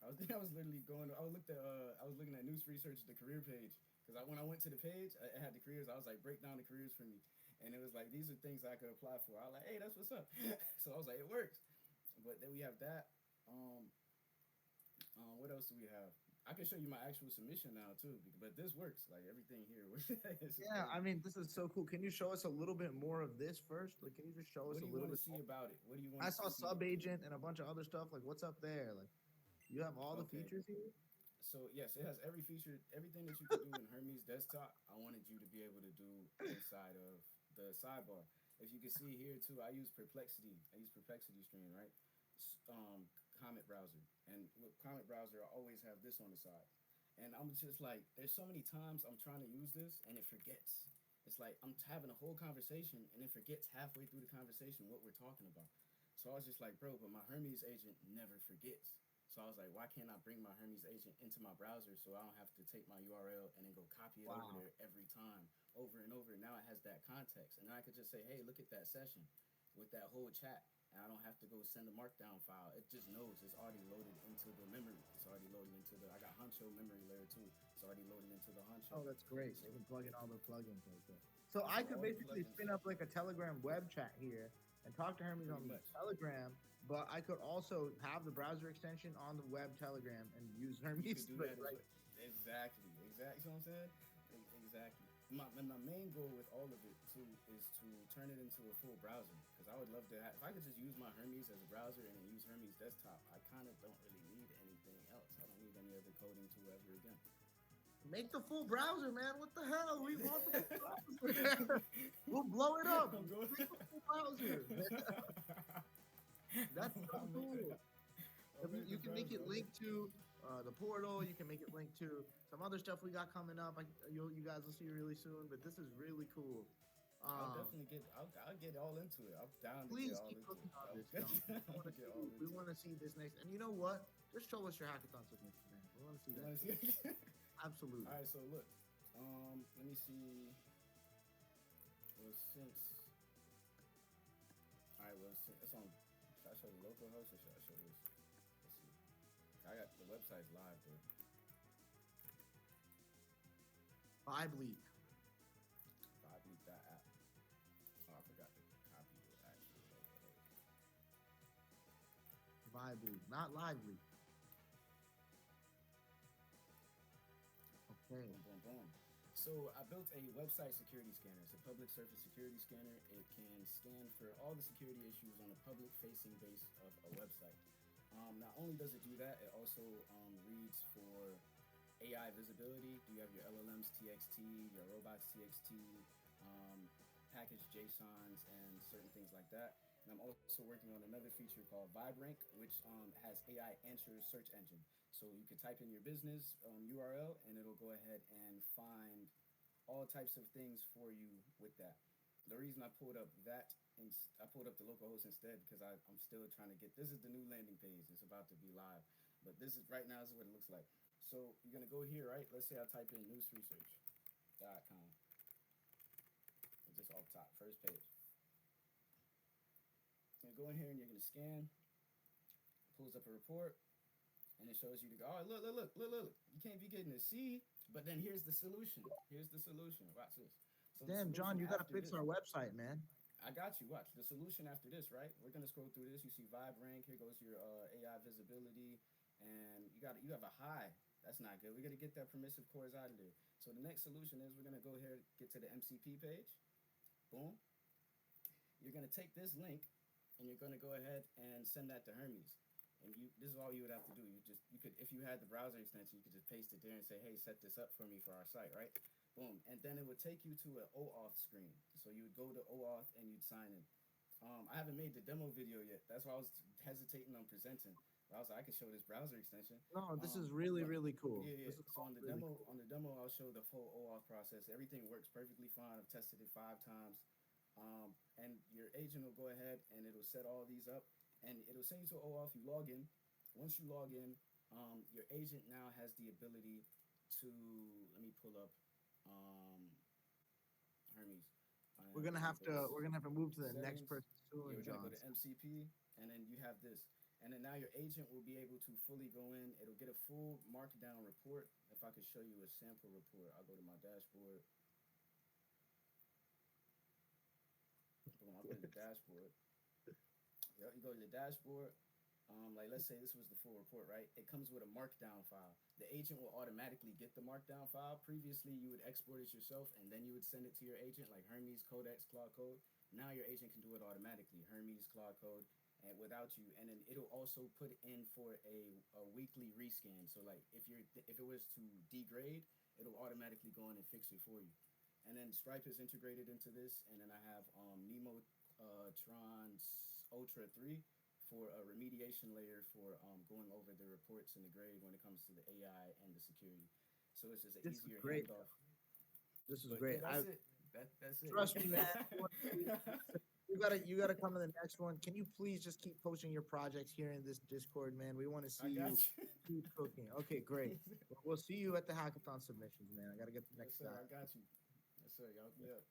I was literally going. I was looking at Nous Research, the career page, because when I went to the page, it had the careers. I was like, break down the careers for me, and it was like these are things I could apply for. I was like, hey, that's what's up. So I was like, it works. But then we have that. What else do we have? I can show you my actual submission now too, but this works. Like everything here. Yeah, I mean, this is so cool. Can you show us a little bit more of this first? Like, can you just show us a little bit? What do you want to see about it? What do you want? I saw Sub Agent and a bunch of other stuff. Like, what's up there? Like, you have all the features here. So yes, it has every feature, everything that you can do in Hermes desktop. I wanted you to be able to do inside of the sidebar. If you can see here too, I use Perplexity. I use Perplexity Stream, right? Comet browser, and with Comet browser, I always have this on the side. And I'm just like, there's so many times I'm trying to use this and it forgets. It's like I'm having a whole conversation and it forgets halfway through the conversation what we're talking about. So I was just like, bro, but my Hermes agent never forgets. So I was like, why can't I bring my Hermes agent into my browser so I don't have to take my URL and then go copy it over there every time, over and over. Now it has that context. And then I could just say, hey, look at that session with that whole chat. And I don't have to go send a markdown file. It just knows it's already loaded into the memory. It's already loaded into the, I got Honcho memory layer too. It's already loaded into the Honcho. Oh, that's great. So you can plug in all the plugins like that. So I could basically spin up like a Telegram web chat here and talk to Hermes on Telegram, but I could also have the browser extension on the web Telegram and use Hermes. You could do that right? Exactly. You know what I'm saying? Exactly. My main goal with all of it too is to turn it into a full browser, because I would love to have, if I could just use my Hermes as a browser and then use Hermes desktop, I kind of don't really need anything else. I don't need any other coding tool ever again. Make the full browser, man. What the hell? We want the full browser. We'll blow it up. Make the full browser. That's so cool. You can make it link to the portal. You can make it link to some other stuff we got coming up. You guys will see really soon, but this is really cool. I'll definitely I'll get all into it. I'm down to please get all keep into looking it. on this. We want to see this next. And you know what? Just show us your hackathon submission, man. We want to see that. Absolutely. All right, so look. Let me see. Well, since. All right, well, since it's on. Should I show the local host or should I show this? Let's see. I got the website's live though. VibeLeak. VibeLeak.app. Oh, I forgot to copy the actual logo. VibeLeak, not Lively. Okay. Boom, boom, boom. So I built a website security scanner. It's a public surface security scanner. It can scan for all the security issues on a public-facing base of a website. Not only does it do that, it also reads for AI visibility. Do you have your LLMs TXT, your robots TXT, package JSONs, and certain things like that. And I'm also working on another feature called VibeRank, which has AI answer search engine. So you can type in your business URL, and it'll go ahead and find all types of things for you with that. The reason I pulled up I pulled up the local host instead because I'm still trying to get, this is the new landing page. It's about to be live, but this is right now, this is what it looks like. So you're gonna go here, right? Let's say I type in newsresearch.com. Just off top, first page. You're gonna go in here and you're gonna scan. Pulls up a report, and it shows you to go. Oh, look! You can't be getting a C. But then here's the solution. Watch this. So Damn, John, you gotta fix our website, man. I got you. Watch the solution after this, right? We're gonna scroll through this. You see VibeRank. Here goes your AI visibility, and you have a high. That's not good. We're gonna get that permissive cores out of there. So the next solution is we're gonna go here, get to the MCP page. Boom. You're gonna take this link, and you're gonna go ahead and send that to Hermes. And this is all you would have to do. You could, if you had the browser extension, you could just paste it there and say, hey, set this up for me for our site, right? Boom. And then it would take you to an OAuth screen. So you would go to OAuth and you'd sign in. I haven't made the demo video yet. That's why I was hesitating on presenting. But I was like, I can show this browser extension. No, this is really cool. Yeah. So on the demo, cool. I'll show the full OAuth process. Everything works perfectly fine. I've tested it 5 times. And your agent will go ahead and it'll set all these up, and it'll send you to OAuth. You log in. Once you log in, your agent now has the ability to, let me pull up Hermes. We're gonna have to move to the next person soon. We're gonna go to MCP, and then you have this, and then now your agent will be able to fully go in. It'll get a full markdown report. If I could show you a sample report, I'll go to my dashboard. I'll go to the dashboard. Yep, you go to the dashboard. Like, let's say this was the full report, right? It comes with a markdown file. The agent will automatically get the markdown file. Previously, you would export it yourself, and then you would send it to your agent, like Hermes, Codex, Claude Code. Now your agent can do it automatically, Hermes, Claude Code, and without you. And then it'll also put in for a weekly rescan. So, like, if it was to degrade, it'll automatically go in and fix it for you. And then Stripe is integrated into this, and then I have Nemo Tron Ultra 3 for a remediation layer for going over the reports and the grade when it comes to the AI and the security. So it's just an easier handoff. This is great. Yeah, that's it. Trust me, man. You gotta come to the next one. Can you please just keep posting your projects here in this Discord, man? We want to see you keep cooking. Okay, great. We'll see you at the hackathon submissions, man. I gotta get the next sir, I got you. Yes, sir. Y'all be up.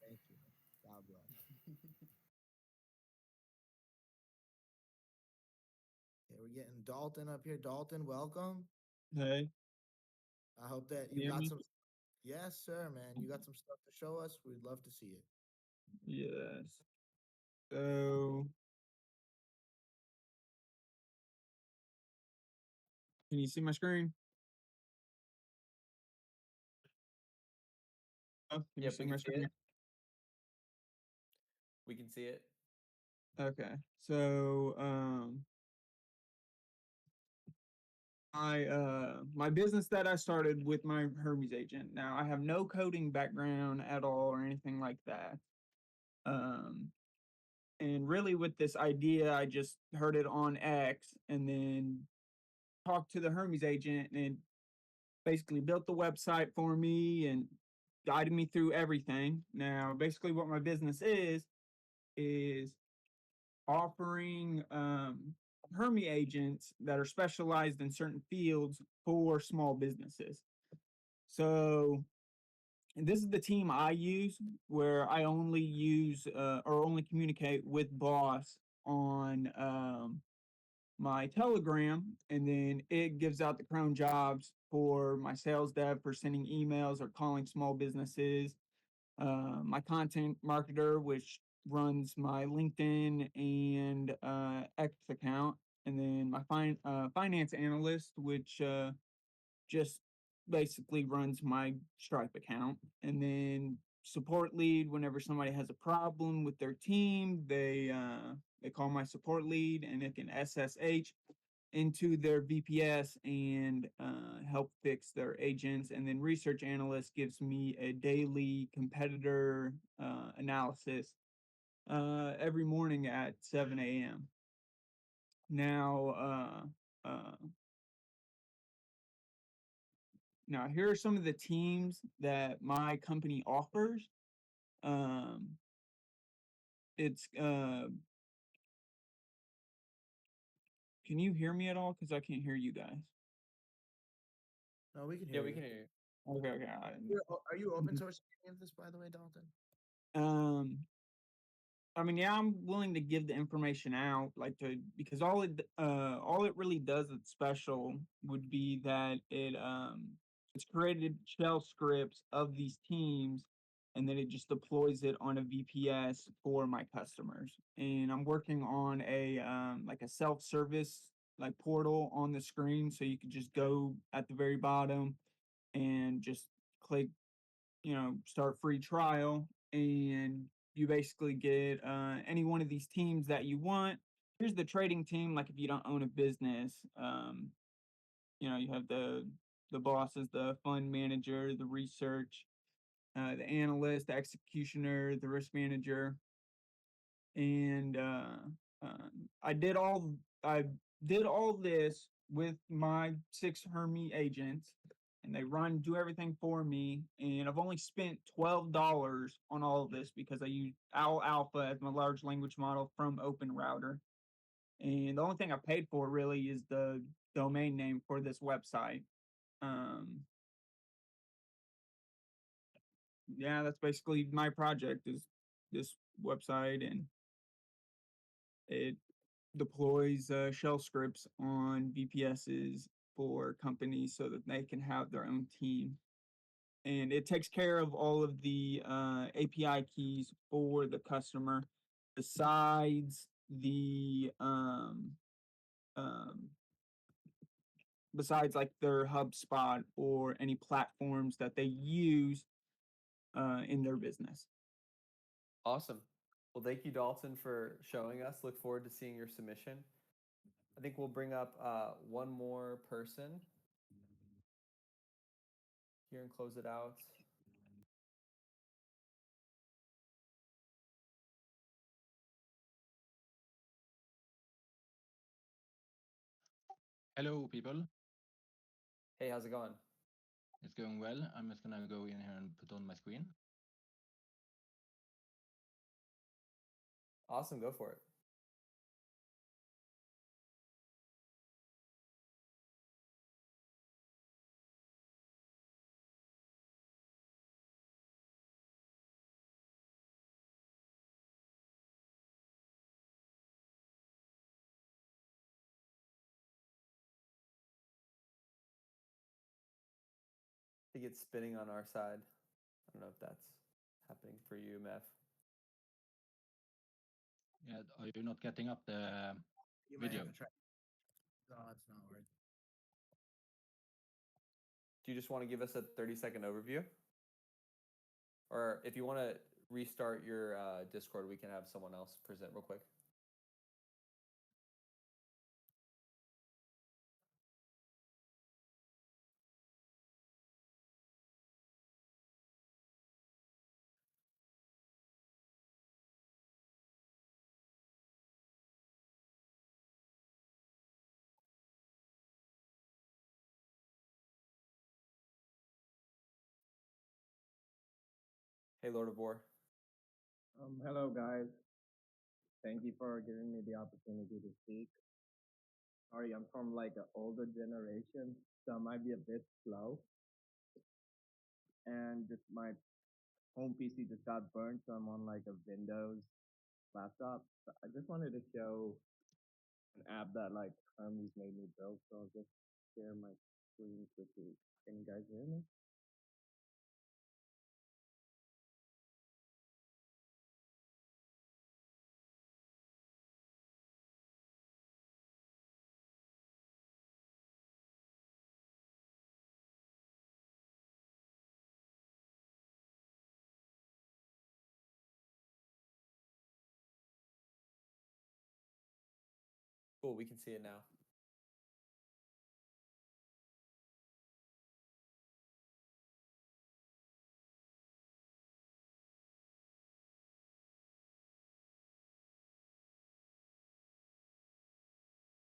Thank you. God bless. Okay, we're getting Dalton up here. Dalton, welcome. Hey. I hope that you got some. Yes, sir, man. You got some stuff to show us. We'd love to see it. Yes. So, can you see my screen? Oh, can you see my screen? We can see it. Okay. So, my business that I started with my Hermes agent. Now I have no coding background at all or anything like that. And really with this idea, I just heard it on X and then talked to the Hermes agent and basically built the website for me and guided me through everything. Now, basically what my business is offering Hermes agents that are specialized in certain fields for small businesses. So, and this is the team I use, where I only use or only communicate with boss on my Telegram, and then it gives out the cron jobs for my sales dev for sending emails or calling small businesses. My content marketer, which runs my LinkedIn and X account, and then my finance analyst, which just basically runs my Stripe account, and then support lead. Whenever somebody has a problem with their team, they call my support lead, and it can SSH into their VPS and help fix their agents. And then research analyst gives me a daily competitor analysis every morning at 7 a.m. Now, here are some of the teams that my company offers. It's can you hear me at all? Because I can't hear you guys. No, we can hear Yeah, you. we can hear you. Okay. Are you open source any of this, by the way, Dalton? I mean, yeah, I'm willing to give the information out, because all it really does that's special would be that it's created shell scripts of these teams, and then it just deploys it on a VPS for my customers. And I'm working on a like a self-service like portal on the screen, so you could just go at the very bottom and just click, start free trial, and you basically get any one of these teams that you want. Here's the trading team. Like if you don't own a business, you have the bosses, the fund manager, the research, the analyst, the executioner, the risk manager, and I did all this with my 6 Hermes agents, and they do everything for me. And I've only spent $12 on all of this because I use Owl Alpha as my large language model from Open Router. And the only thing I paid for really is the domain name for this website. Yeah, that's basically my project, is this website, and it deploys shell scripts on VPSs for companies so that they can have their own team. And it takes care of all of the API keys for the customer, besides besides like their HubSpot or any platforms that they use in their business. Awesome. Well, thank you, Dalton, for showing us. Look forward to seeing your submission. I think we'll bring up one more person here and close it out. Hello, people. Hey, how's it going? It's going well. I'm just gonna go in here and put on my screen. Awesome, go for it. I think it's spinning on our side. I don't know if that's happening for you, Mef. Yeah, are you not getting up the You might video? have to try. No, it's not working. Do you just want to give us a 30-second overview? Or if you want to restart your Discord, we can have someone else present real quick. Hey, Lord of War. Hello, guys. Thank you for giving me the opportunity to speak. Sorry, I'm from like an older generation, so I might be a bit slow. And just my home PC just got burned, so I'm on like a Windows laptop. So I just wanted to show an app that like Hermes made me build. So I'll just share my screen quickly. Can you guys hear me? Cool, we can see it now.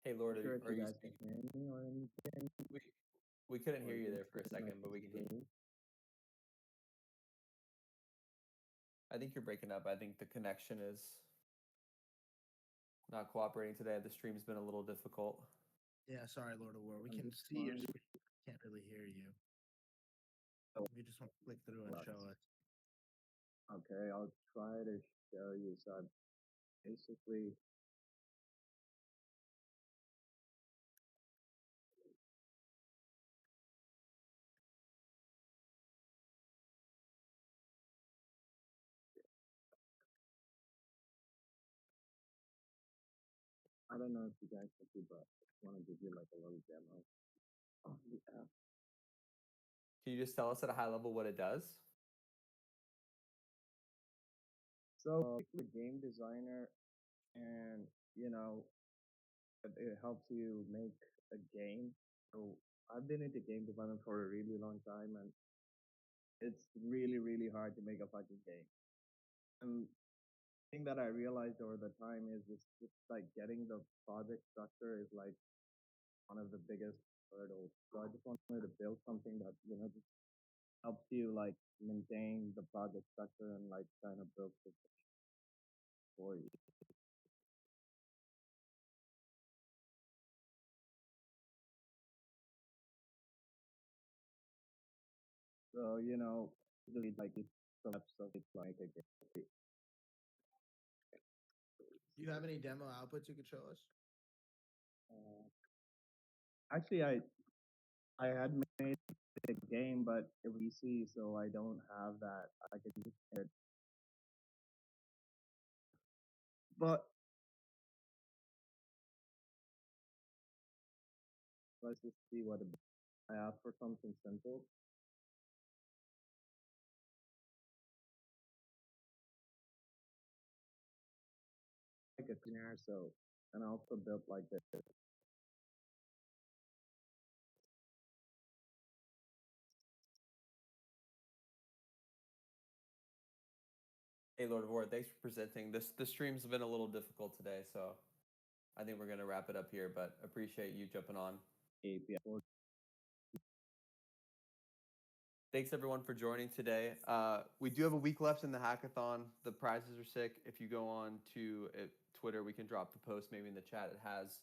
Hey, Lord, Sure, if are you you guys can speaking? hear me or anything. We couldn't Or hear you just there for a see my second, but we can hear you. screen. I think you're breaking up. I think the connection is not cooperating today. The stream's been a little difficult. Yeah, sorry, Lord of War. We I'm can just see your fine. screen. Can't really hear you. Oh, We just want to click through and right. show us. Okay, I'll try to show you. So basically I don't know if you guys can see, but I just want to give you like a little demo of the app. Can you just tell us at a high level what it does? So, the game designer, and you know, it helps you make a game. So, I've been into game development for a really long time, and it's really, really hard to make a fucking game. And the thing that I realized over the time is just like getting the project structure is like one of the biggest hurdles. So I just wanted to build something that, you know, just helps you like maintain the project structure and like kind of build it for you. So, you know, usually like these steps of it like a game. Do you have any demo outputs you could show us? Actually, I had made a game, but it was PC, so I don't have that. I could just it. But let's just see what I asked for something simple. Like a scenario, so and I also built like this. Hey, Lord of War, thanks for presenting. The stream's been a little difficult today, so I think we're gonna wrap it up here. But appreciate you jumping on. API. Thanks everyone for joining today. We do have a week left in the hackathon. The prizes are sick. If you go on to Twitter, we can drop the post maybe in the chat. It has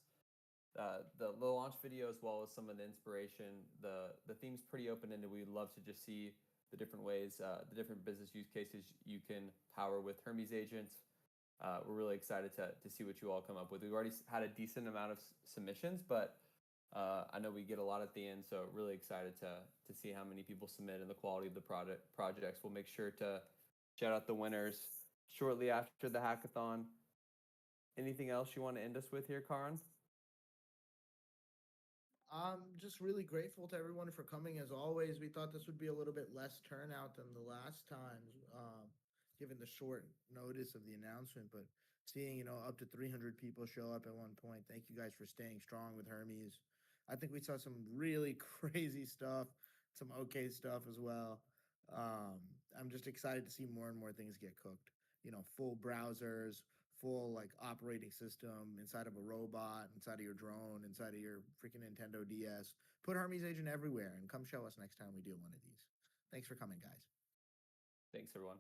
the launch video as well as some of the inspiration. The theme's pretty open-ended. We'd love to just see the different ways, the different business use cases you can power with Hermes Agent. We're really excited to see what you all come up with. We've already had a decent amount of submissions, but I know we get a lot at the end, so really excited to see how many people submit and the quality of the projects. We'll make sure to shout out the winners shortly after the hackathon. Anything else you want to end us with here, Karan? I'm just really grateful to everyone for coming. As always, we thought this would be a little bit less turnout than the last times, given the short notice of the announcement. But seeing, you know, up to 300 people show up at one point, thank you guys for staying strong with Hermes. I think we saw some really crazy stuff, some okay stuff as well. I'm just excited to see more and more things get cooked. You know, full browsers, full like operating system inside of a robot, inside of your drone, inside of your freaking Nintendo DS. Put Hermes Agent everywhere and come show us next time we do one of these. Thanks for coming, guys. Thanks, everyone.